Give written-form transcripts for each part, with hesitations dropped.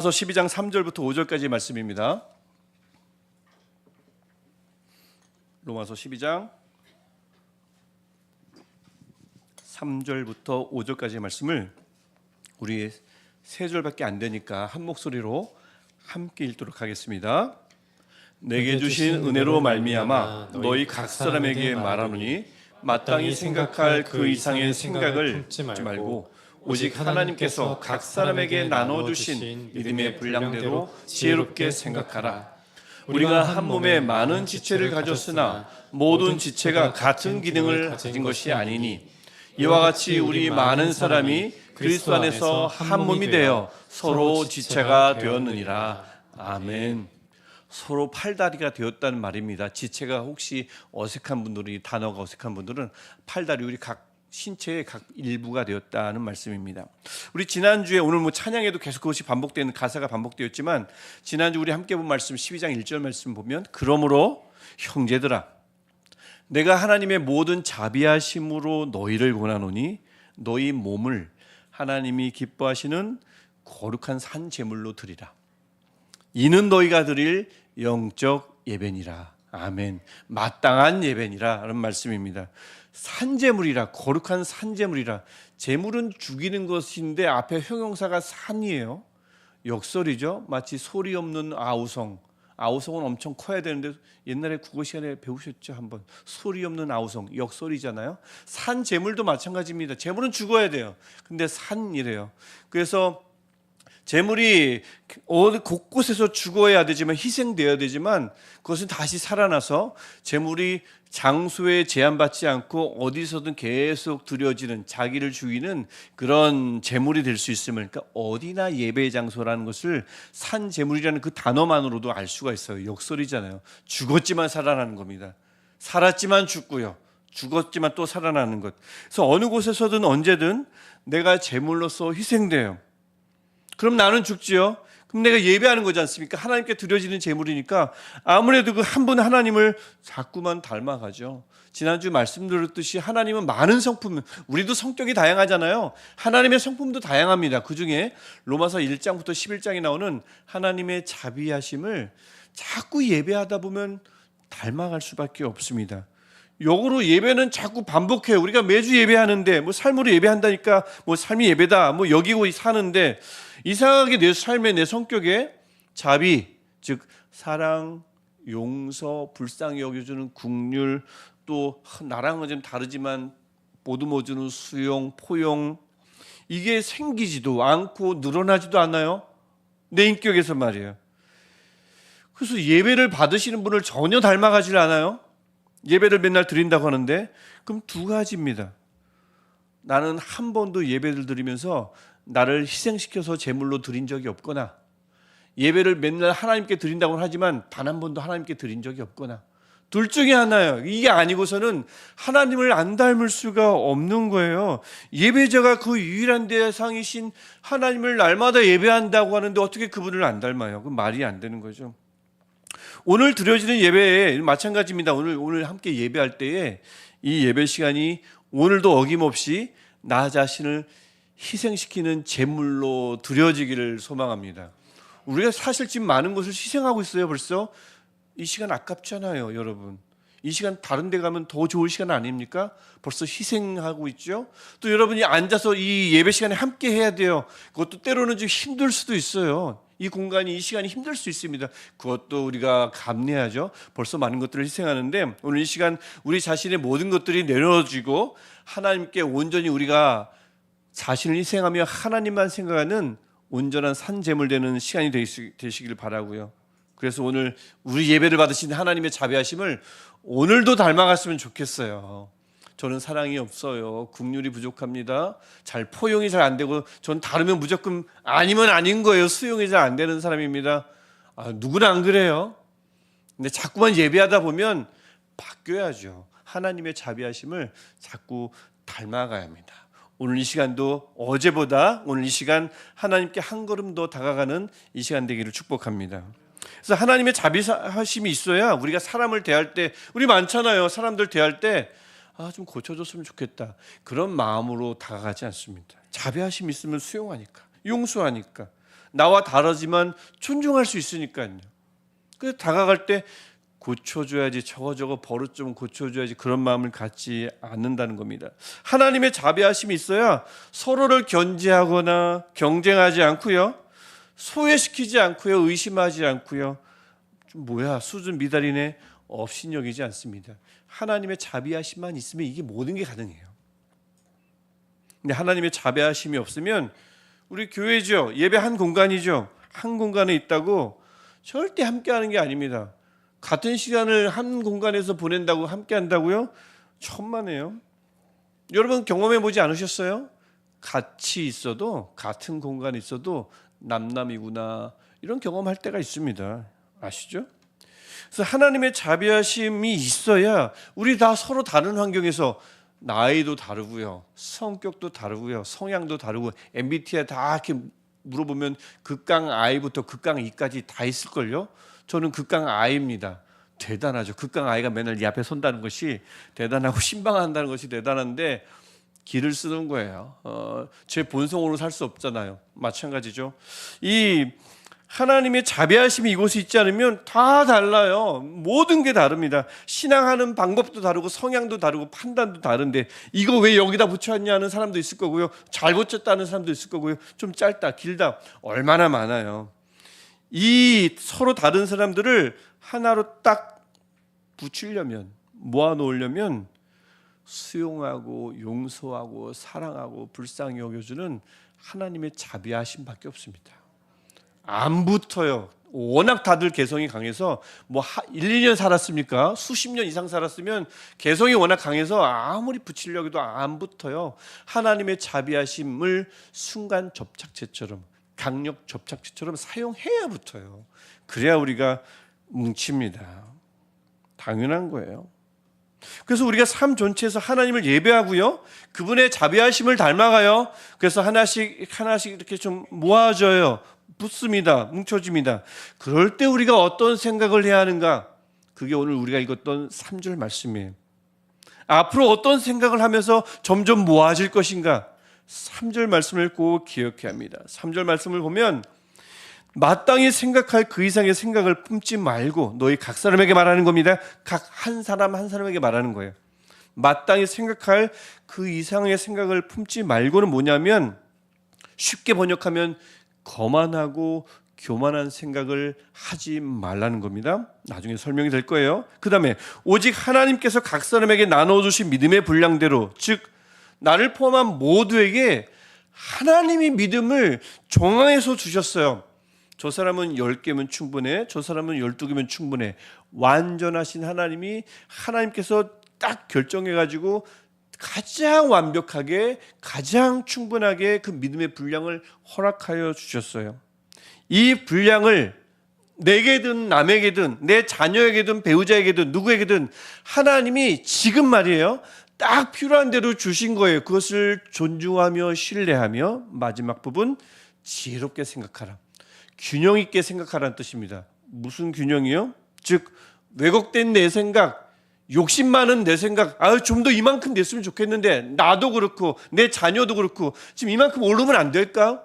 로마서 12장 3절부터 5절까지 말씀입니다. 로마서 12장 3절부터 5절까지의 말씀을 우리 세 절밖에 안 되니까 한 목소리로 함께 읽도록 하겠습니다. 내게 주신 은혜로 말미암아 너희 각 사람에게 말하노니 마땅히 생각할 그 이상의 생각을 품지 말고 오직 하나님께서 각 사람에게 나눠주신 믿음의 분량대로 지혜롭게 생각하라. 우리가 한 몸에 많은 지체를 가졌으나 모든 지체가 같은 기능을 가진 것이 아니니 이와 같이 우리 많은 사람이 그리스도 안에서 한 몸이 되어 서로 지체가 되었느니라. 아멘. 서로 팔다리가 되었다는 말입니다. 지체가 혹시 어색한 분들이, 단어가 어색한 분들은 팔다리, 우리 각 신체의 각 일부가 되었다는 말씀입니다. 우리 지난주에, 오늘 찬양에도 계속 그것이 반복되는, 가사가 반복되었지만 지난주 우리 함께 본 말씀 12장 1절 말씀 보면, 그러므로 형제들아 내가 하나님의 모든 자비하심으로 너희를 권하노니 너희 몸을 하나님이 기뻐하시는 거룩한 산 제물로 드리라. 이는 너희가 드릴 영적 예배니라. 아멘. 마땅한 예배니라 라는 말씀입니다. 산제물이라, 거룩한 산제물이라. 제물은 죽이는 것인데 앞에 형용사가 산이에요. 역설이죠. 마치 소리 없는 아우성. 아우성은 엄청 커야 되는데 옛날에 국어 시간에 배우셨죠? 한번. 소리 없는 아우성, 역설이잖아요. 산제물도 마찬가지입니다. 제물은 죽어야 돼요. 근데 산이래요. 그래서 제물이 곳곳에서 죽어야 되지만, 희생되어야 되지만, 그것은 다시 살아나서 제물이 장소에 제한받지 않고 어디서든 계속 드려지는, 자기를 죽이는 그런 제물이 될 수 있음을, 그러니까 어디나 예배 장소라는 것을 산 제물이라는 그 단어만으로도 알 수가 있어요. 역설이잖아요. 죽었지만 살아나는 겁니다. 살았지만 죽고요, 죽었지만 또 살아나는 것. 그래서 어느 곳에서든 언제든 내가 제물로서 희생돼요. 그럼 나는 죽지요. 그럼 내가 예배하는 거지 않습니까? 하나님께 드려지는 제물이니까 아무래도 그 한 분 하나님을 자꾸만 닮아가죠. 지난주 말씀드렸듯이 하나님은 많은 성품, 우리도 성격이 다양하잖아요. 하나님의 성품도 다양합니다. 그중에 로마서 1장부터 11장에 나오는 하나님의 자비하심을 자꾸 예배하다 보면 닮아갈 수밖에 없습니다. 역으로 예배는 자꾸 반복해요. 우리가 매주 예배하는데, 삶으로 예배한다니까 삶이 예배다 여기고 사는데, 이상하게 내 삶에, 내 성격에 자비, 즉 사랑, 용서, 불쌍히 여겨주는 긍휼, 또 나랑은 좀 다르지만 보듬어주는 수용, 포용, 이게 생기지도 않고 늘어나지도 않아요. 내 인격에서 말이에요. 그래서 예배를 받으시는 분을 전혀 닮아가질 않아요. 예배를 맨날 드린다고 하는데, 그럼 두 가지입니다. 나는 한 번도 예배를 드리면서 나를 희생시켜서 제물로 드린 적이 없거나, 예배를 맨날 하나님께 드린다고는 하지만 단 한 번도 하나님께 드린 적이 없거나, 둘 중에 하나예요. 이게 아니고서는 하나님을 안 닮을 수가 없는 거예요. 예배자가 그 유일한 대상이신 하나님을 날마다 예배한다고 하는데 어떻게 그분을 안 닮아요? 그 말이 안 되는 거죠. 오늘 드려지는 예배에 마찬가지입니다. 오늘 함께 예배할 때에 이 예배 시간이 오늘도 어김없이 나 자신을 희생시키는 제물로 드려지기를 소망합니다. 우리가 사실 지금 많은 것을 희생하고 있어요. 벌써 이 시간 아깝잖아요, 여러분. 이 시간 다른 데 가면 더 좋을 시간 아닙니까? 벌써 희생하고 있죠. 또 여러분이 앉아서 이 예배 시간에 함께 해야 돼요. 그것도 때로는 좀 힘들 수도 있어요. 이 공간이, 이 시간이 힘들 수 있습니다. 그것도 우리가 감내하죠. 벌써 많은 것들을 희생하는데, 오늘 이 시간 우리 자신의 모든 것들이 내려지고 하나님께 온전히 우리가 자신을 희생하며 하나님만 생각하는 온전한 산제물 되는 시간이 되시길 바라고요. 그래서 오늘 우리 예배를 받으신 하나님의 자비하심을 오늘도 닮아갔으면 좋겠어요. 저는 사랑이 없어요. 긍휼이 부족합니다. 포용이 잘 안 되고, 전 다르면 무조건 아니면 아닌 거예요. 수용이 잘 안 되는 사람입니다. 누구나 안 그래요. 근데 자꾸만 예배하다 보면 바뀌어야죠. 하나님의 자비하심을 자꾸 닮아가야 합니다. 오늘 이 시간도 어제보다 오늘 이 시간 하나님께 한 걸음 더 다가가는 이 시간 되기를 축복합니다. 그래서 하나님의 자비하심이 있어야 우리가 사람을 대할 때, 우리 많잖아요. 사람들 대할 때 좀 고쳐줬으면 좋겠다, 그런 마음으로 다가가지 않습니다. 자비하심이 있으면 수용하니까, 용서하니까. 나와 다르지만 존중할 수 있으니까요. 그래서 다가갈 때 고쳐줘야지, 저거 버릇 좀 고쳐줘야지, 그런 마음을 갖지 않는다는 겁니다. 하나님의 자비하심이 있어야 서로를 견제하거나 경쟁하지 않고요, 소외시키지 않고요, 의심하지 않고요, 좀 뭐야 수준 미달이네 업신여기지 않습니다. 하나님의 자비하심만 있으면 이게 모든 게 가능해요. 근데 하나님의 자비하심이 없으면 우리 교회죠, 예배 한 공간이죠, 한 공간에 있다고 절대 함께하는 게 아닙니다. 같은 시간을 한 공간에서 보낸다고 함께 한다고요? 천만에요. 여러분 경험해 보지 않으셨어요? 같이 있어도, 같은 공간에 있어도 남남이구나, 이런 경험할 때가 있습니다. 아시죠? 그래서 하나님의 자비하심이 있어야 우리 다 서로 다른 환경에서, 나이도 다르고요, 성격도 다르고요, 성향도 다르고, MBTI 다 이렇게 물어보면 극강 I부터 극강 E까지 다 있을걸요. 저는 극강 I입니다. 대단하죠. 극강 I가 맨날 이 앞에 선다는 것이 대단하고 신방한다는 것이 대단한데 길을 쓰는 거예요. 제 본성으로 살 수 없잖아요. 마찬가지죠. 이 하나님의 자비하심이 이곳에 있지 않으면 다 달라요. 모든 게 다릅니다. 신앙하는 방법도 다르고 성향도 다르고 판단도 다른데 이거 왜 여기다 붙였냐 하는 사람도 있을 거고요, 잘 붙였다는 사람도 있을 거고요, 좀 짧다 길다 얼마나 많아요. 이 서로 다른 사람들을 하나로 딱 붙이려면, 모아놓으려면 수용하고 용서하고 사랑하고 불쌍히 여겨주는 하나님의 자비하심밖에 없습니다. 안 붙어요. 워낙 다들 개성이 강해서 1, 2년 살았습니까? 수십 년 이상 살았으면 개성이 워낙 강해서 아무리 붙이려고 해도 안 붙어요. 하나님의 자비하심을 순간 접착제처럼, 강력 접착제처럼 사용해야 붙어요. 그래야 우리가 뭉칩니다. 당연한 거예요. 그래서 우리가 삶 전체에서 하나님을 예배하고요, 그분의 자비하심을 닮아가요. 그래서 하나씩 이렇게 좀 모아져요. 붙습니다. 뭉쳐집니다. 그럴 때 우리가 어떤 생각을 해야 하는가? 그게 오늘 우리가 읽었던 3절 말씀이에요. 앞으로 어떤 생각을 하면서 점점 모아질 것인가? 3절 말씀을 꼭 기억해야 합니다. 3절 말씀을 보면 마땅히 생각할 그 이상의 생각을 품지 말고, 너희 각 사람에게 말하는 겁니다. 각 한 사람 한 사람에게 말하는 거예요. 마땅히 생각할 그 이상의 생각을 품지 말고는 뭐냐면, 쉽게 번역하면 거만하고 교만한 생각을 하지 말라는 겁니다. 나중에 설명이 될 거예요. 그 다음에 오직 하나님께서 각 사람에게 나눠주신 믿음의 분량대로, 즉 나를 포함한 모두에게 하나님이 믿음을 정해서 주셨어요. 저 사람은 10개면 충분해, 저 사람은 12개면 충분해. 완전하신 하나님이, 하나님께서 딱 결정해가지고 가장 완벽하게, 가장 충분하게 그 믿음의 분량을 허락하여 주셨어요. 이 분량을 내게든 남에게든 내 자녀에게든 배우자에게든 누구에게든 하나님이 지금 말이에요, 딱 필요한 대로 주신 거예요. 그것을 존중하며 신뢰하며, 마지막 부분 지혜롭게 생각하라, 균형 있게 생각하라는 뜻입니다. 무슨 균형이요? 즉 왜곡된 내 생각, 욕심 많은 내 생각, 좀 더 이만큼 됐으면 좋겠는데, 나도 그렇고 내 자녀도 그렇고 지금 이만큼 오르면 안 될까?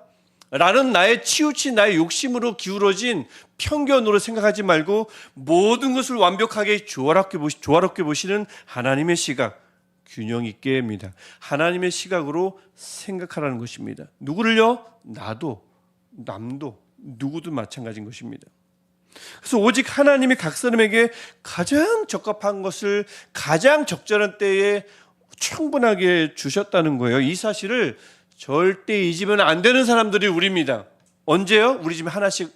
라는 나의 치우친 나의 욕심으로 기울어진 편견으로 생각하지 말고 모든 것을 완벽하게 조화롭게 보시는 하나님의 시각, 균형 있게 합니다. 하나님의 시각으로 생각하라는 것입니다. 누구를요? 나도, 남도, 누구도 마찬가지인 것입니다. 그래서 오직 하나님이 각 사람에게 가장 적합한 것을 가장 적절한 때에 충분하게 주셨다는 거예요. 이 사실을 절대 잊으면 안 되는 사람들이 우리입니다. 언제요? 우리 집에 하나씩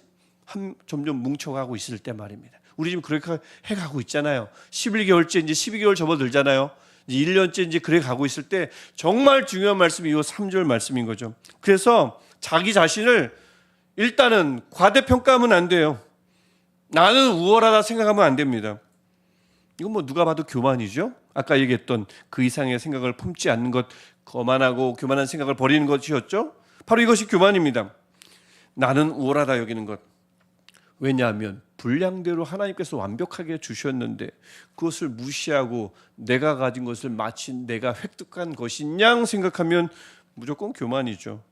점점 뭉쳐가고 있을 때 말입니다. 우리 지금 그렇게 해가고 있잖아요. 11개월째 이제 12개월 접어들잖아요. 이제 1년째 이제 그래 가고 있을 때 정말 중요한 말씀이 이 3절 말씀인 거죠. 그래서 자기 자신을 일단은 과대평가하면 안 돼요. 나는 우월하다 생각하면 안 됩니다. 이건 누가 봐도 교만이죠. 아까 얘기했던 그 이상의 생각을 품지 않는 것, 거만하고 교만한 생각을 버리는 것이었죠. 바로 이것이 교만입니다. 나는 우월하다 여기는 것. 왜냐하면 분량대로 하나님께서 완벽하게 주셨는데 그것을 무시하고 내가 가진 것을 마치 내가 획득한 것인 양 생각하면 무조건 교만이죠.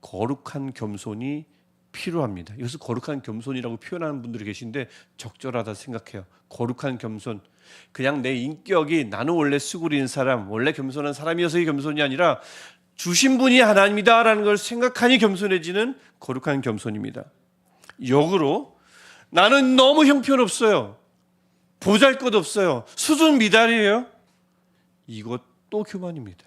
거룩한 겸손이 필요합니다. 이것을 거룩한 겸손이라고 표현하는 분들이 계신데 적절하다 생각해요. 거룩한 겸손. 그냥 내 인격이 나는 원래 수구리는 사람, 원래 겸손한 사람이어서의 겸손이 아니라 주신 분이 하나님이다라는 걸 생각하니 겸손해지는 거룩한 겸손입니다. 역으로 나는 너무 형편없어요. 보잘것없어요. 수준 미달이에요. 이것도 교만입니다.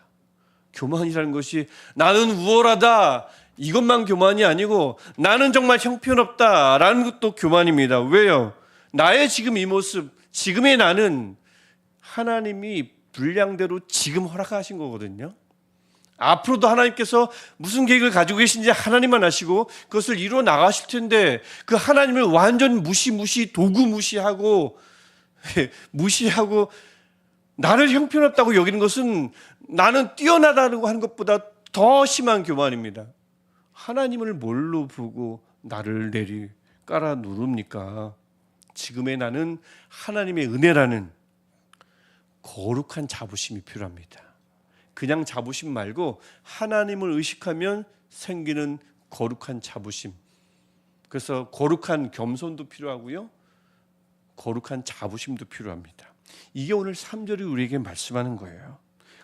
교만이라는 것이 나는 우월하다 이것만 교만이 아니고 나는 정말 형편없다라는 것도 교만입니다. 왜요? 나의 지금 이 모습, 지금의 나는 하나님이 분량대로 지금 허락하신 거거든요. 앞으로도 하나님께서 무슨 계획을 가지고 계신지 하나님만 아시고 그것을 이루어 나가실 텐데 그 하나님을 완전 도구 무시하고 나를 형편없다고 여기는 것은 나는 뛰어나다고 하는 것보다 더 심한 교만입니다. 하나님을 뭘로 보고 나를 깔아 누릅니까? 지금의 나는 하나님의 은혜라는 거룩한 자부심이 필요합니다. 그냥 자부심 말고 하나님을 의식하면 생기는 거룩한 자부심. 그래서 거룩한 겸손도 필요하고요. 거룩한 자부심도 필요합니다. 이게 오늘 3절이 우리에게 말씀하는 거예요.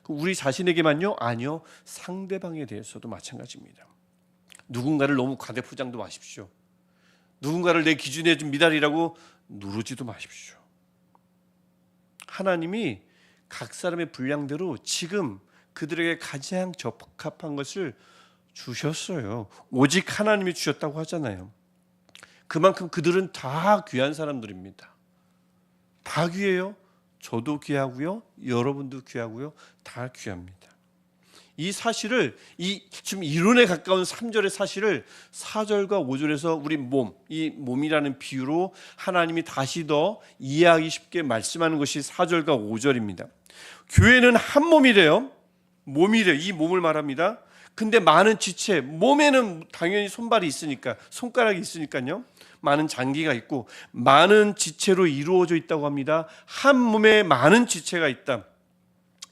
우리 자신에게만요? 아니요. 상대방에 대해서도 마찬가지입니다. 누군가를 너무 과대포장도 마십시오. 누군가를 내 기준에 좀 미달이라고 누르지도 마십시오. 하나님이 각 사람의 분량대로 지금 그들에게 가장 적합한 것을 주셨어요. 오직 하나님이 주셨다고 하잖아요. 그만큼 그들은 다 귀한 사람들입니다. 다 귀해요. 저도 귀하고요. 여러분도 귀하고요. 다 귀합니다. 이 사실을 지금 이론에 가까운 3절의 사실을 4절과 5절에서 우리 이 몸이라는 비유로 하나님이 다시 더 이해하기 쉽게 말씀하는 것이 4절과 5절입니다. 교회는 한 몸이래요. 몸이래요. 이 몸을 말합니다. 근데 많은 지체, 몸에는 당연히 손발이 있으니까, 손가락이 있으니까요. 많은 장기가 있고 많은 지체로 이루어져 있다고 합니다. 한 몸에 많은 지체가 있다.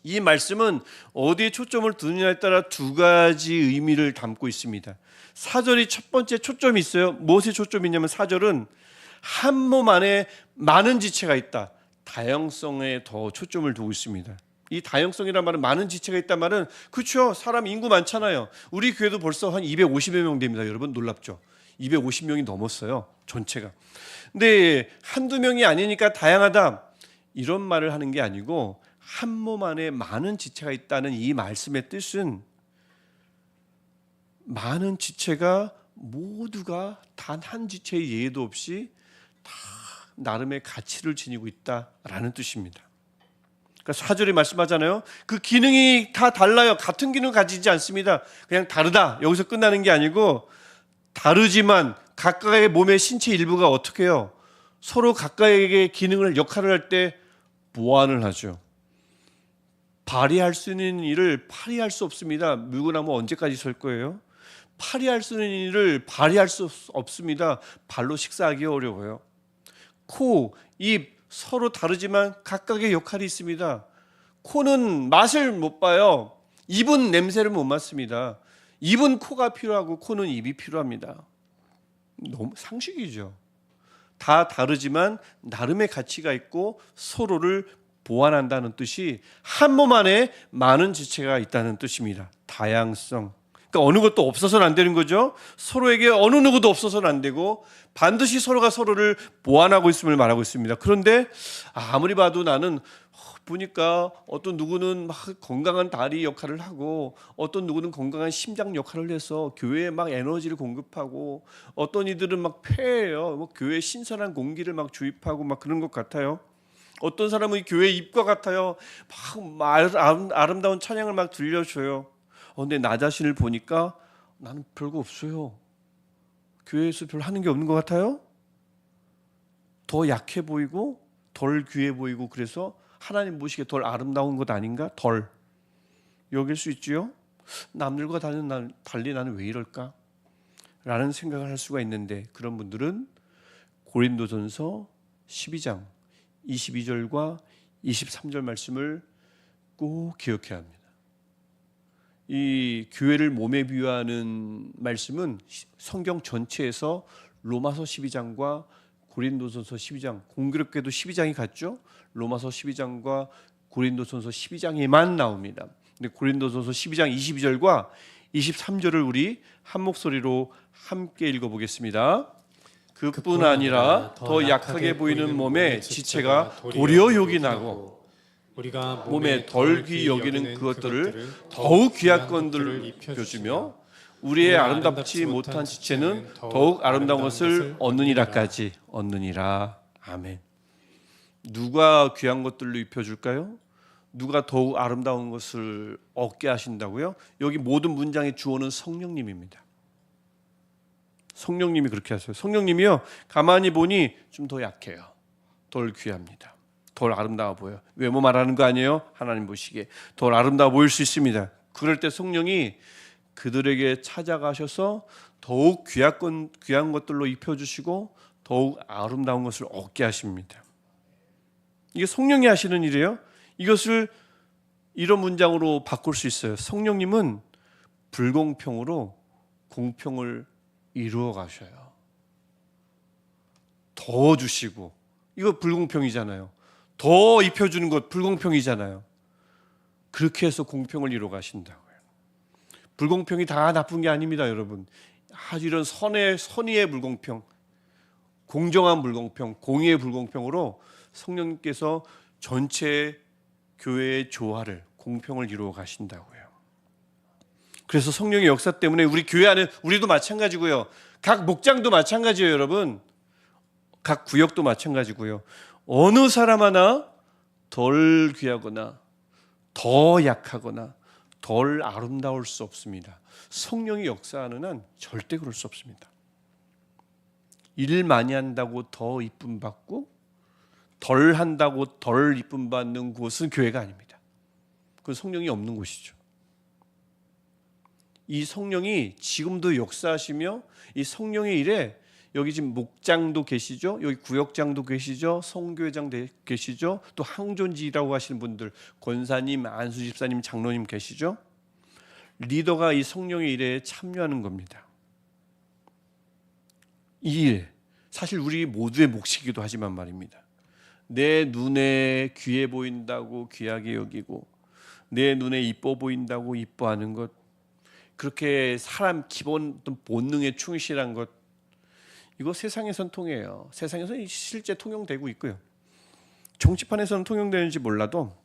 이 말씀은 어디에 초점을 두느냐에 따라 두 가지 의미를 담고 있습니다. 4절이 첫 번째 초점이 있어요. 무엇에 초점이 있냐면 4절은 한 몸 안에 많은 지체가 있다. 다양성에 더 초점을 두고 있습니다. 이 다양성이란 말은 많은 지체가 있단 말은 그렇죠. 사람 인구 많잖아요. 우리 교회도 벌써 한 250여 명 됩니다. 여러분 놀랍죠? 250명이 넘었어요. 전체가. 근데 한두 명이 아니니까 다양하다. 이런 말을 하는 게 아니고 한 몸 안에 많은 지체가 있다는 이 말씀의 뜻은 많은 지체가 모두가 단 한 지체의 예외도 없이 다 나름의 가치를 지니고 있다라는 뜻입니다. 그러니까 4절에 말씀하잖아요. 그 기능이 다 달라요. 같은 기능을 가지지 않습니다. 그냥 다르다. 여기서 끝나는 게 아니고 다르지만 각각의 몸의 신체 일부가 어떻게 해요? 서로 각각의 역할을 할 때 보완을 하죠. 발휘할 수 있는 일을 발휘할 수 없습니다. 물구나무 언제까지 설 거예요? 발휘할 수 있는 일을 발휘할 수 없습니다. 발로 식사하기 어려워요. 코, 입 서로 다르지만 각각의 역할이 있습니다. 코는 맛을 못 봐요. 입은 냄새를 못 맡습니다. 입은 코가 필요하고 코는 입이 필요합니다. 너무 상식이죠. 다 다르지만 나름의 가치가 있고 서로를 보완한다는 뜻이 한 몸 안에 많은 지체가 있다는 뜻입니다. 다양성. 그러니까 어느 것도 없어서는 안 되는 거죠. 서로에게 어느 누구도 없어서는 안 되고 반드시 서로가 서로를 보완하고 있음을 말하고 있습니다. 그런데 아무리 봐도 나는 보니까 어떤 누구는 막 건강한 다리 역할을 하고 어떤 누구는 건강한 심장 역할을 해서 교회에 막 에너지를 공급하고 어떤 이들은 막 폐예요. 교회에 신선한 공기를 막 주입하고 막 그런 것 같아요. 어떤 사람은 교회 입과 같아요. 막 아름다운 찬양을 막 들려줘요. 근데 나 자신을 보니까 나는 별거 없어요. 교회에서 별 하는 게 없는 것 같아요. 더 약해 보이고 덜 귀해 보이고 그래서 하나님 보시기에 덜 아름다운 것 아닌가? 덜 여길 수 있지요. 남들과 달리 나는 왜 이럴까? 라는 생각을 할 수가 있는데 그런 분들은 고린도전서 12장 22절과 23절 말씀을 꼭 기억해야 합니다. 이 교회를 몸에 비유하는 말씀은 성경 전체에서 로마서 12장과 고린도전서 12장, 공교롭게도 12장이 같죠. 로마서 12장과 고린도전서 12장에만 나옵니다. 근데 고린도전서 12장 22절과 23절을 우리 한 목소리로 함께 읽어보겠습니다. 그뿐 아니라 더 약하게 보이는 몸의 지체가 도리어 욕이 나고 우리가 몸에 덜 귀히 여기는 그것들을 더욱 귀한 것들을 입혀주며 우리의 아름답지 못한 지체는 더욱 아름다운 것을 얻느니라까지 얻느니라. 아멘. 누가 귀한 것들로 입혀줄까요? 누가 더욱 아름다운 것을 얻게 하신다고요? 여기 모든 문장의 주어는 성령님입니다. 성령님이 그렇게 하세요. 성령님이요, 가만히 보니 좀 더 약해요. 덜 귀합니다. 덜 아름다워 보여요. 외모 말하는 거 아니에요? 하나님 보시기에 덜 아름다워 보일 수 있습니다. 그럴 때 성령이 그들에게 찾아가셔서 더욱 귀한 것들로 입혀주시고 더욱 아름다운 것을 얻게 하십니다. 이게 성령이 하시는 일이에요. 이것을 이런 문장으로 바꿀 수 있어요. 성령님은 불공평으로 공평을 이루어 가셔요. 더 주시고, 이거 불공평이잖아요. 더 입혀주는 것 불공평이잖아요. 그렇게 해서 공평을 이루어 가신다고요. 불공평이 다 나쁜 게 아닙니다, 여러분. 아주 이런 선의의 불공평, 공정한 불공평, 공의의 불공평으로 성령님께서 전체 교회의 조화를, 공평을 이루어 가신다고요. 그래서 성령의 역사 때문에 우리 교회 안에, 우리도 마찬가지고요, 각 목장도 마찬가지예요, 여러분. 각 구역도 마찬가지고요. 어느 사람 하나 덜 귀하거나 더 약하거나 덜 아름다울 수 없습니다. 성령이 역사하는 한 절대 그럴 수 없습니다. 일 많이 한다고 더 이쁨 받고 덜 한다고 덜 이쁨 받는 곳은 교회가 아닙니다. 그건 성령이 없는 곳이죠. 이 성령이 지금도 역사하시며 이 성령의 일에 여기 지금 목장도 계시죠, 여기 구역장도 계시죠, 성교회장 계시죠, 또 항존지라고 하시는 분들, 권사님, 안수집사님, 장로님 계시죠. 리더가 이 성령의 일에 참여하는 겁니다. 이 일, 사실 우리 모두의 몫이기도 하지만 말입니다. 내 눈에 귀해 보인다고 귀하게 여기고 내 눈에 이뻐 보인다고 이뻐하는 것, 그렇게 사람 기본 본능에 충실한 것, 이거 세상에선 통해요. 세상에서는 실제 통용되고 있고요. 정치판에서는 통용되는지 몰라도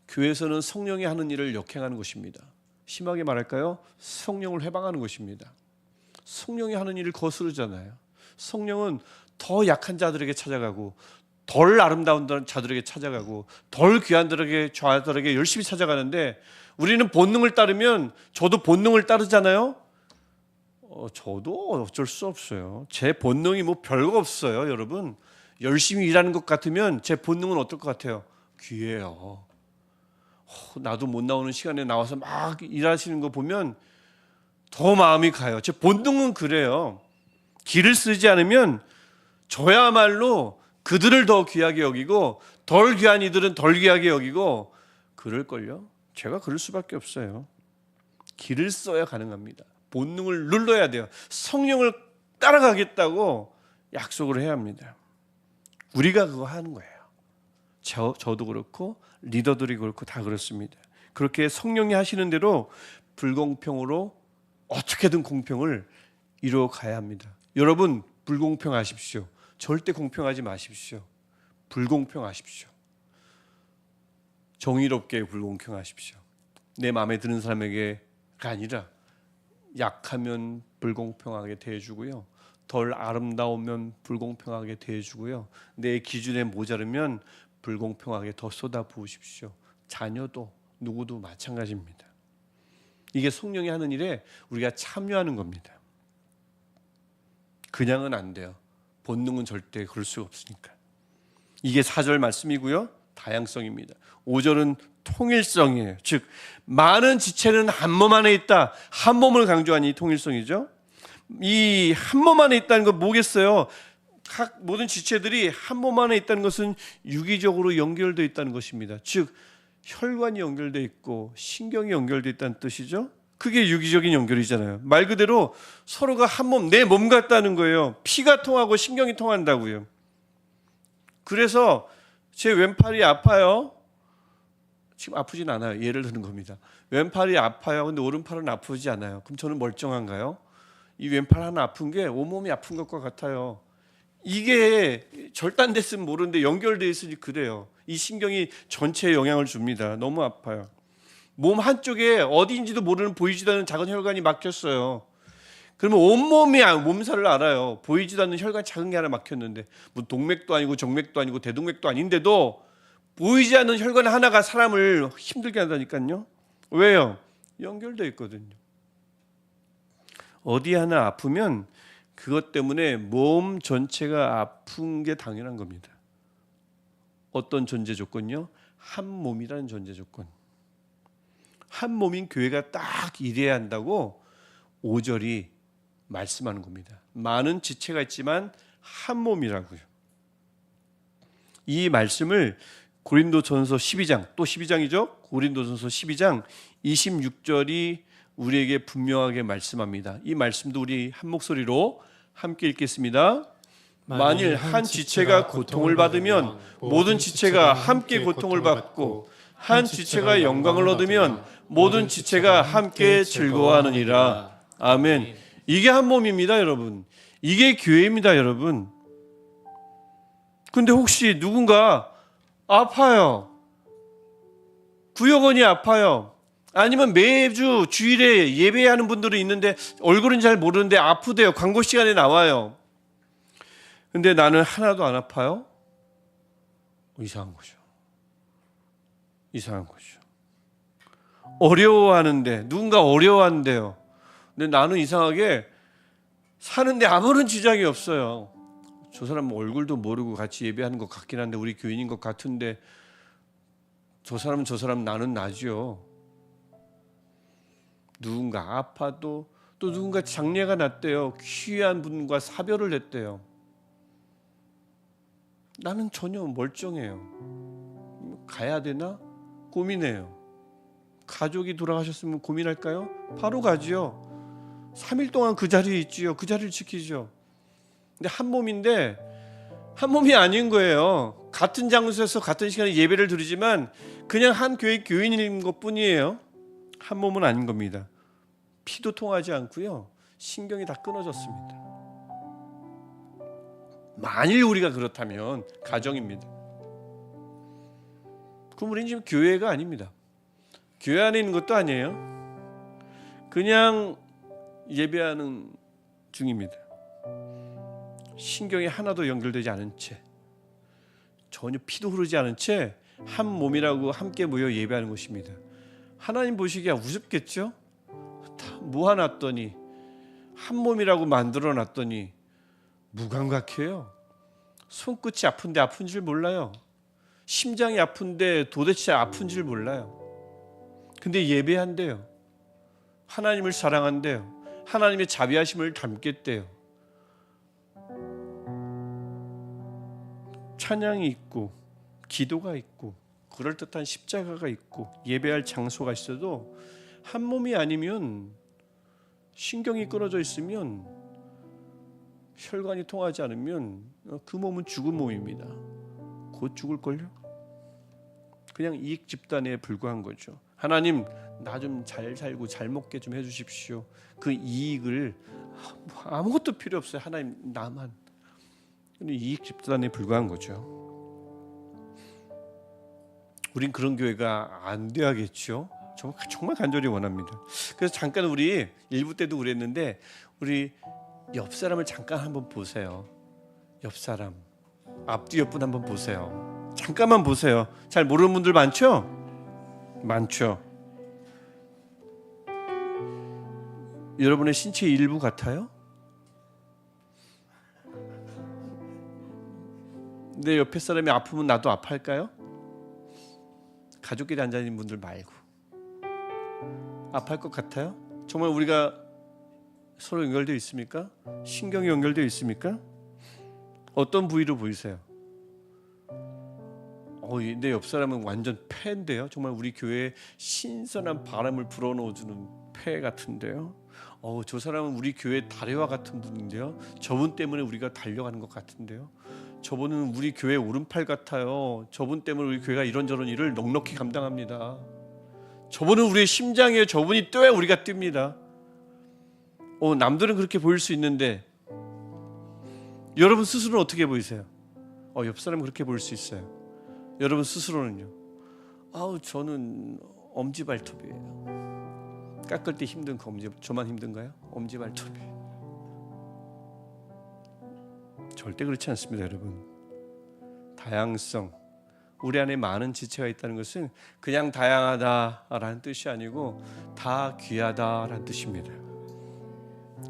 교회에서는 성령이 하는 일을 역행하는 것입니다. 심하게 말할까요? 성령을 회방하는 것입니다. 성령이 하는 일을 거스르잖아요. 성령은 더 약한 자들에게 찾아가고 덜 아름다운 자들에게 찾아가고 덜 귀한 자들에게 열심히 찾아가는데, 우리는 본능을 따르면, 저도 본능을 따르잖아요. 저도 어쩔 수 없어요. 제 본능이 뭐 별거 없어요, 여러분. 열심히 일하는 것 같으면 제 본능은 어떨 것 같아요? 귀해요. 나도 못 나오는 시간에 나와서 막 일하시는 거 보면 더 마음이 가요. 제 본능은 그래요. 기를 쓰지 않으면 저야말로 그들을 더 귀하게 여기고 덜 귀한 이들은 덜 귀하게 여기고 그럴걸요. 제가 그럴 수밖에 없어요. 기를 써야 가능합니다. 본능을 눌러야 돼요. 성령을 따라가겠다고 약속을 해야 합니다. 우리가 그거 하는 거예요. 저도 그렇고 리더들이 그렇고 다 그렇습니다. 그렇게 성령이 하시는 대로 불공평으로 어떻게든 공평을 이루어 가야 합니다. 여러분, 불공평하십시오. 절대 공평하지 마십시오. 불공평하십시오. 정의롭게 불공평하십시오. 내 마음에 드는 사람에게가 아니라 약하면 불공평하게 대해주고요, 덜 아름다우면 불공평하게 대해주고요, 내 기준에 모자르면 불공평하게 더 쏟아부으십시오. 자녀도 누구도 마찬가지입니다. 이게 성령이 하는 일에 우리가 참여하는 겁니다. 그냥은 안 돼요. 본능은 절대 그럴 수가 없으니까. 이게 4절 말씀이고요, 다양성입니다. 5절은 통일성이에요. 즉 많은 지체는 한 몸 안에 있다. 한 몸을 강조한 이 통일성이죠. 이 한 몸 안에 있다는 건 뭐겠어요? 각 모든 지체들이 한 몸 안에 있다는 것은 유기적으로 연결되어 있다는 것입니다. 즉 혈관이 연결돼 있고 신경이 연결돼 있다는 뜻이죠. 그게 유기적인 연결이잖아요. 말 그대로 서로가 한 몸, 내 몸 같다는 거예요. 피가 통하고 신경이 통한다고요. 그래서 제 왼팔이 아파요. 지금 아프진 않아요. 예를 드는 겁니다. 왼팔이 아파요. 근데 오른팔은 아프지 않아요. 그럼 저는 멀쩡한가요? 이 왼팔 하나 아픈 게 온몸이 아픈 것과 같아요. 이게 절단됐으면 모르는데 연결돼 있으니 그래요. 이 신경이 전체에 영향을 줍니다. 너무 아파요. 몸 한쪽에 어디인지도 모르는 보이지도 않는 작은 혈관이 막혔어요. 그러면 온몸이 몸살을 알아요. 보이지도 않는 혈관 작은 게 하나 막혔는데 뭐 동맥도 아니고 정맥도 아니고 대동맥도 아닌데도 보이지 않는 혈관 하나가 사람을 힘들게 한다니까요. 왜요? 연결되어 있거든요. 어디 하나 아프면 그것 때문에 몸 전체가 아픈 게 당연한 겁니다. 어떤 존재 조건요? 한 몸이라는 존재 조건. 한 몸인 교회가 딱 이래야 한다고 5절이 말씀하는 겁니다. 많은 지체가 있지만 한 몸이라고요. 이 말씀을 고린도전서 12장, 또 12장이죠. 고린도전서 12장 26절이 우리에게 분명하게 말씀합니다. 이 말씀도 우리 한 목소리로 함께 읽겠습니다. 만일 한 지체가 고통을 받으면 모든 지체가 함께 고통을 받고 한 지체가 영광을 얻으면 모든 지체가 함께 즐거워하느니라. 아멘. 이게 한 몸입니다, 여러분. 이게 교회입니다, 여러분. 근데 혹시 누군가 아파요. 구역원이 아파요. 아니면 매주 주일에 예배하는 분들은 있는데 얼굴은 잘 모르는데 아프대요. 광고 시간에 나와요. 근데 나는 하나도 안 아파요? 이상한 거죠. 이상한 거죠. 어려워하는데, 누군가 어려워한대요. 근데 나는 이상하게 사는데 아무런 지장이 없어요. 저 사람 얼굴도 모르고 같이 예배하는 것 같긴 한데 우리 교인인 것 같은데 저 사람 나는 나죠. 누군가 아파도 또 누군가 장례가 났대요. 귀한 분과 사별을 했대요. 나는 전혀 멀쩡해요. 가야 되나? 고민해요. 가족이 돌아가셨으면 고민할까요? 바로 가지요. 3일 동안 그 자리에 있지요. 그 자리를 지키죠. 근데 한 몸인데 한 몸이 아닌 거예요. 같은 장소에서 같은 시간에 예배를 드리지만 그냥 한 교회 교인인 것뿐이에요. 한 몸은 아닌 겁니다. 피도 통하지 않고요. 신경이 다 끊어졌습니다. 만일 우리가 그렇다면 가정입니다. 그럼 우리는 지금 교회가 아닙니다. 교회 안에 있는 것도 아니에요. 그냥 예배하는 중입니다. 신경이 하나도 연결되지 않은 채, 전혀 피도 흐르지 않은 채 한 몸이라고 함께 모여 예배하는 것입니다. 하나님 보시기에 우습겠죠? 다 모아놨더니 한 몸이라고 만들어놨더니 무감각해요. 손끝이 아픈데 아픈 줄 몰라요. 심장이 아픈데 도대체 아픈 줄 몰라요. 근데 예배한대요. 하나님을 사랑한대요. 하나님의 자비하심을 담겠대요. 찬양이 있고 기도가 있고 그럴듯한 십자가가 있고 예배할 장소가 있어도 한 몸이 아니면 신경이 끊어져 있으면 혈관이 통하지 않으면 그 몸은 죽은 몸입니다. 곧 죽을걸요? 그냥 이익 집단에 불과한 거죠. 하나님 나 좀 잘 살고 잘 먹게 좀 해주십시오. 그 이익을 아무것도 필요 없어요. 하나님 나만. 이익 집단에 불과한 거죠. 우린 그런 교회가 안 돼야겠죠. 정말 간절히 원합니다. 그래서 잠깐 우리 일부 때도 그랬는데 우리 옆 사람을 잠깐 한번 보세요. 옆 사람 앞뒤 옆분 한번 보세요. 잠깐만 보세요. 잘 모르는 분들 많죠? 많죠. 여러분의 신체의 일부 같아요? 내 옆에 사람이 아프면 나도 아파할까요? 가족끼리 앉아있는 분들 말고 아파할 것 같아요? 정말 우리가 서로 연결되어 있습니까? 신경이 연결되어 있습니까? 어떤 부위로 보이세요? 내 옆 사람은 완전 폐인데요. 정말 우리 교회에 신선한 바람을 불어넣어주는 폐 같은데요. 저 사람은 우리 교회 다리와 같은 분인데요. 저분 때문에 우리가 달려가는 것 같은데요. 저분은 우리 교회 오른팔 같아요. 저분 때문에 우리 교회가 이런저런 일을 넉넉히 감당합니다. 저분은 우리의 심장이에요. 저분이 뛰어야 우리가 뜁니다. 남들은 그렇게 보일 수 있는데 여러분 스스로는 어떻게 보이세요? 옆 사람은 그렇게 보일 수 있어요. 여러분 스스로는요? 저는 엄지발톱이에요. 깎을 때 힘든 거 저만 힘든가요? 엄지발톱이에요. 절대 그렇지 않습니다, 여러분. 다양성, 우리 안에 많은 지체가 있다는 것은 그냥 다양하다라는 뜻이 아니고 다 귀하다라는 뜻입니다.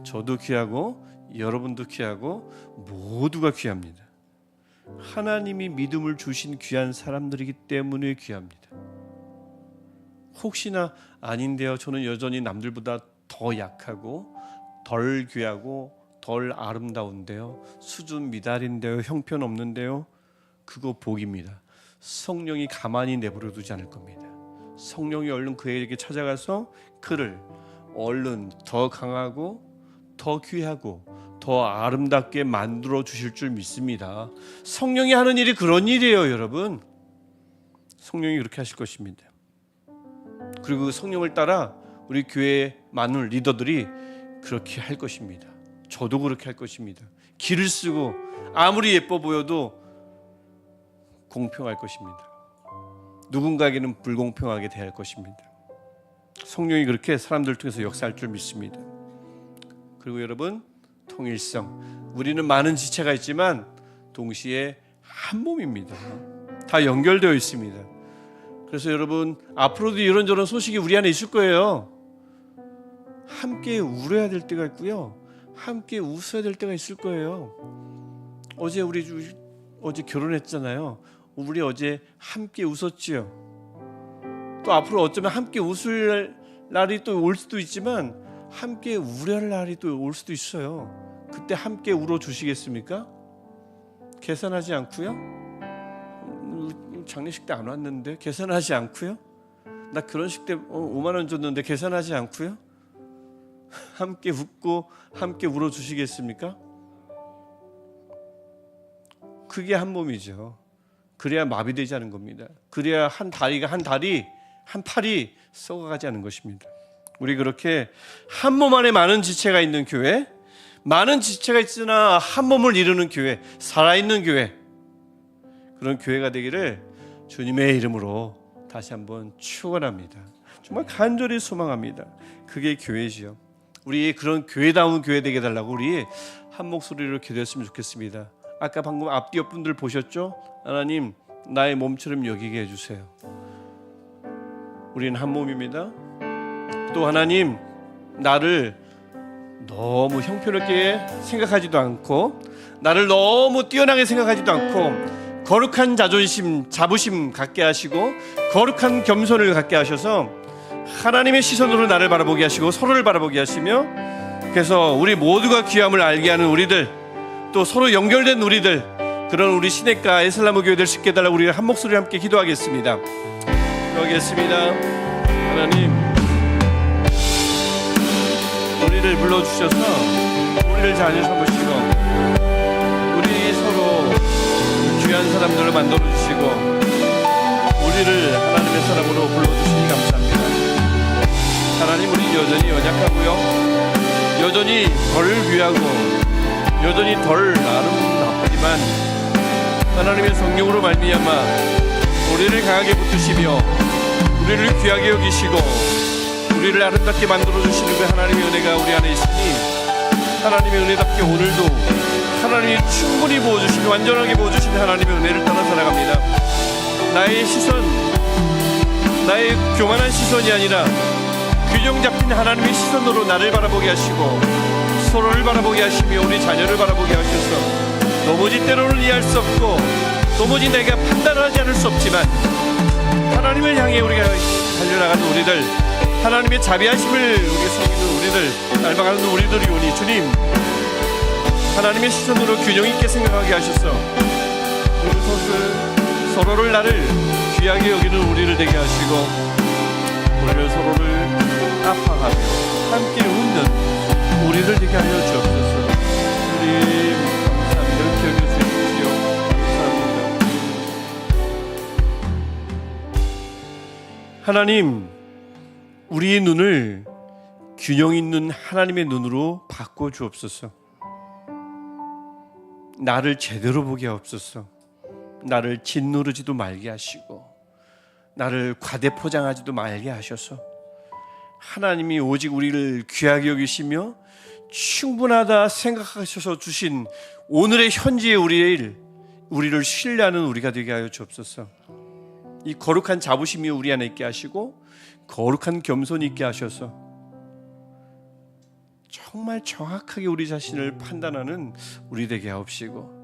저도 귀하고 여러분도 귀하고 모두가 귀합니다. 하나님이 믿음을 주신 귀한 사람들이기 때문에 귀합니다. 혹시나 아닌데요, 저는 여전히 남들보다 더 약하고 덜 귀하고 덜 아름다운데요, 수준 미달인데요, 형편없는데요, 그거 복입니다. 성령이 가만히 내버려 두지 않을 겁니다. 성령이 얼른 그에게 찾아가서 그를 얼른 더 강하고 더 귀하고 더 아름답게 만들어 주실 줄 믿습니다. 성령이 하는 일이 그런 일이에요, 여러분. 성령이 그렇게 하실 것입니다. 그리고 그 성령을 따라 우리 교회의 많은 리더들이 그렇게 할 것입니다. 저도 그렇게 할 것입니다. 기를 쓰고 아무리 예뻐 보여도 공평할 것입니다. 누군가에게는 불공평하게 대할 것입니다. 성령이 그렇게 사람들을 통해서 역사할 줄 믿습니다. 그리고 여러분, 통일성. 우리는 많은 지체가 있지만 동시에 한 몸입니다. 다 연결되어 있습니다. 그래서 여러분, 앞으로도 이런저런 소식이 우리 안에 있을 거예요. 함께 울어야 될 때가 있고요, 함께 웃어야 될 때가 있을 거예요. 어제 결혼했잖아요. 우리 어제 함께 웃었지요. 또 앞으로 어쩌면 함께 웃을 날이 또 올 수도 있지만 함께 울어야 할 날이 또 올 수도 있어요. 그때 함께 울어 주시겠습니까? 계산하지 않고요? 장례식 때 안 왔는데 계산하지 않고요? 나 결혼식 때 5만 원 줬는데 계산하지 않고요? 함께 웃고 함께 울어 주시겠습니까? 그게 한 몸이죠. 그래야 마비되지 않은 겁니다. 그래야 한 팔이 썩어가지 않은 것입니다. 우리 그렇게 한 몸 안에 많은 지체가 있는 교회, 많은 지체가 있으나 한 몸을 이루는 교회, 살아있는 교회, 그런 교회가 되기를 주님의 이름으로 다시 한번 축원합니다. 정말 간절히 소망합니다. 그게 교회지요. 우리 그런 교회다운 교회 되게 달라고 우리 한 목소리로 기도했으면 좋겠습니다. 아까 방금 앞뒤 옆분들 보셨죠? 하나님, 나의 몸처럼 여기게 해주세요. 우리는 한 몸입니다. 또 하나님, 나를 너무 형편없게 생각하지도 않고 나를 너무 뛰어나게 생각하지도 않고 거룩한 자부심 갖게 하시고 거룩한 겸손을 갖게 하셔서 하나님의 시선으로 나를 바라보게 하시고 서로를 바라보게 하시며, 그래서 우리 모두가 귀함을 알게 하는 우리들, 또 서로 연결된 우리들, 그런 우리 시내가 에슬라무 교회될 수 있게 해달라고 우리가 한 목소리 함께 기도하겠습니다. 기도하겠습니다. 하나님, 우리를 불러주셔서 우리를 자녀 삼으시고 우리 서로 귀한 사람들을 만들어주시고 우리를 하나님의 사람으로 불러주시니 감사합니다. 하나님, 우리 여전히 연약하고요, 여전히 덜 귀하고 여전히 덜 아름답지만 하나님의 성령으로 말미암아 우리를 강하게 붙드시며 우리를 귀하게 여기시고 우리를 아름답게 만들어주시는 그 하나님의 은혜가 우리 안에 있으니 하나님의 은혜답게 오늘도 하나님이 충분히 부어주시는, 완전하게 부어주시는 하나님의 은혜를 따라 살아갑니다. 나의 시선, 나의 교만한 시선이 아니라 균형 잡힌 하나님의 시선으로 나를 바라보게 하시고 서로를 바라보게 하시며 우리 자녀를 바라보게 하셔서 도무지 때로는 이해할 수 없고 도무지 내가 판단하지 않을 수 없지만 하나님을 향해 우리가 달려나가는 우리들, 하나님의 자비하심을 우리 섬기는 우리들, 닮아가는 우리들이 오니 주님, 하나님의 시선으로 균형 있게 생각하게 하셔서 서로를 나를 귀하게 여기는 우리를 되게 하시고 우리를 서로를 아파하며 함께 웃는 우리를 되게 하여 주옵소서. 주님 감사합니다. 이렇게 여겨주십시오. 감사합니다. 하나님, 우리의 눈을 균형 있는 하나님의 눈으로 바꿔 주옵소서. 나를 제대로 보게 하옵소서. 나를 짓누르지도 말게 하시고 나를 과대포장하지도 말게 하셔서 하나님이 오직 우리를 귀하게 여기시며 충분하다 생각하셔서 주신 오늘의 현재의 우리를 신뢰하는 우리가 되게 하여 주옵소서. 이 거룩한 자부심이 우리 안에 있게 하시고 거룩한 겸손이 있게 하셔서 정말 정확하게 우리 자신을 판단하는 우리 되게 하옵시고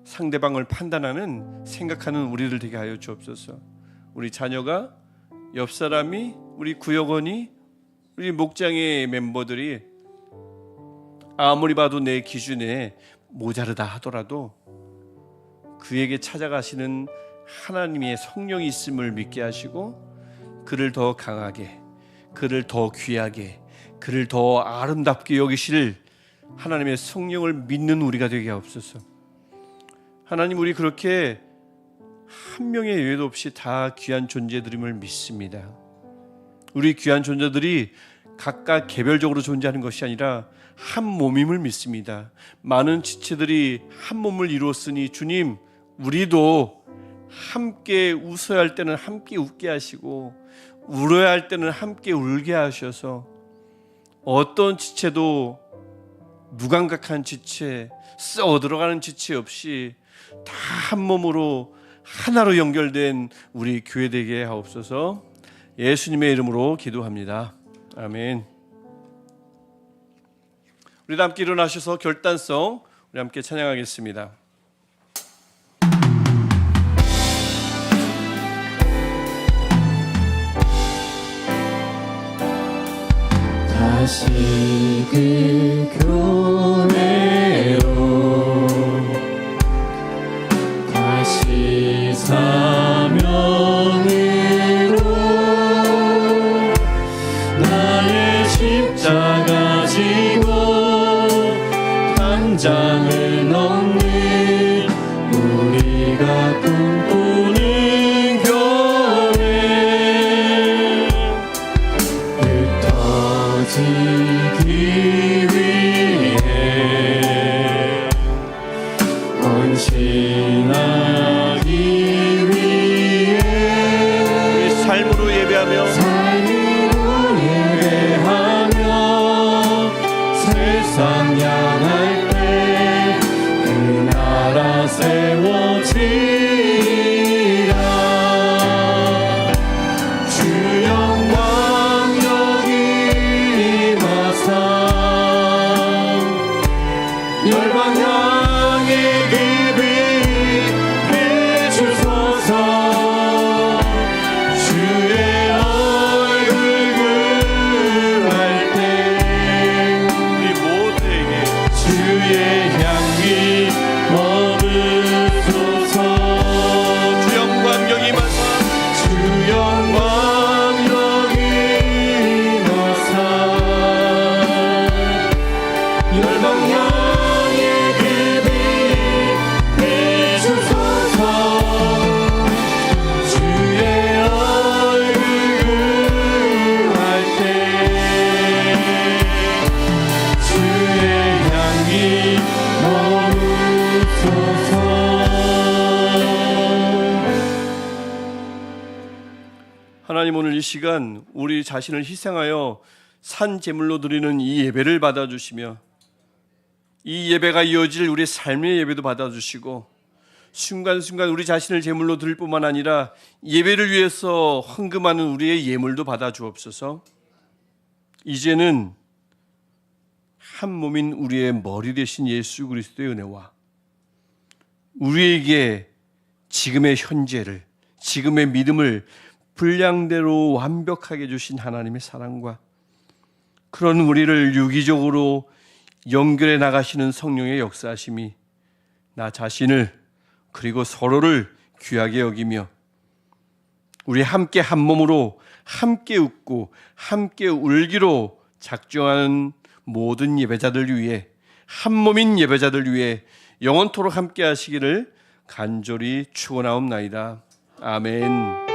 상대방을 판단하는 생각하는 우리들 되게 하여 주옵소서. 우리 자녀가, 옆 사람이, 우리 구역원이, 우리 목장의 멤버들이 아무리 봐도 내 기준에 모자르다 하더라도 그에게 찾아가시는 하나님의 성령이 있음을 믿게 하시고 그를 더 강하게, 그를 더 귀하게, 그를 더 아름답게 여기실 하나님의 성령을 믿는 우리가 되게 하옵소서. 하나님, 우리 그렇게 한 명의 예외도 없이 다 귀한 존재들임을 믿습니다. 우리 귀한 존재들이 각각 개별적으로 존재하는 것이 아니라 한 몸임을 믿습니다. 많은 지체들이 한 몸을 이루었으니 주님, 우리도 함께 웃어야 할 때는 함께 웃게 하시고 울어야 할 때는 함께 울게 하셔서 어떤 지체도 무감각한 지체, 썩어 들어가는 지체 없이 다 한 몸으로 하나로 연결된 우리 교회 되게 하옵소서. 예수님의 이름으로 기도합니다. 아멘. 우리 함께 일어나셔서 결단성 우리 함께 찬양하겠습니다. 다시 그 교회로 다시 사명으로 나의 십자가 지고 담장을 넘는 우리가 꿈꾸는 교회 흩어지기 위해 헌신하기 위해 우리 삶으로 예배하며 세상 향할 때 그 나라 세워지리라. 주 영광 여기 임하사 열방 향해 깊이 비추소서. 주의 얼굴 구할 때 우리 모두에게 주의 향기 머무소서. 주 영광 여기 임하사 주 영광 여기 임하사 열방 향해 깊이 비추소서. 주의 얼굴 구할 때 주의 향기 머무소서. 하나님, 오늘 이 시간 우리 자신을 희생하여 산 제물로 드리는 이 예배를 받아주시며 이 예배가 이어질 우리 삶의 예배도 받아주시고 순간순간 우리 자신을 제물로 드릴 뿐만 아니라 예배를 위해서 헌금하는 우리의 예물도 받아주옵소서. 이제는 한 몸인 우리의 머리 되신 예수 그리스도의 은혜와 우리에게 지금의 현재를, 지금의 믿음을 분량대로 완벽하게 주신 하나님의 사랑과 그런 우리를 유기적으로 연결해 나가시는 성령의 역사하심이 나 자신을 그리고 서로를 귀하게 여기며 우리 함께 한 몸으로 함께 웃고 함께 울기로 작정한 모든 예배자들 위해, 한 몸인 예배자들 위해 영원토록 함께 하시기를 간절히 축원하옵나이다. 아멘.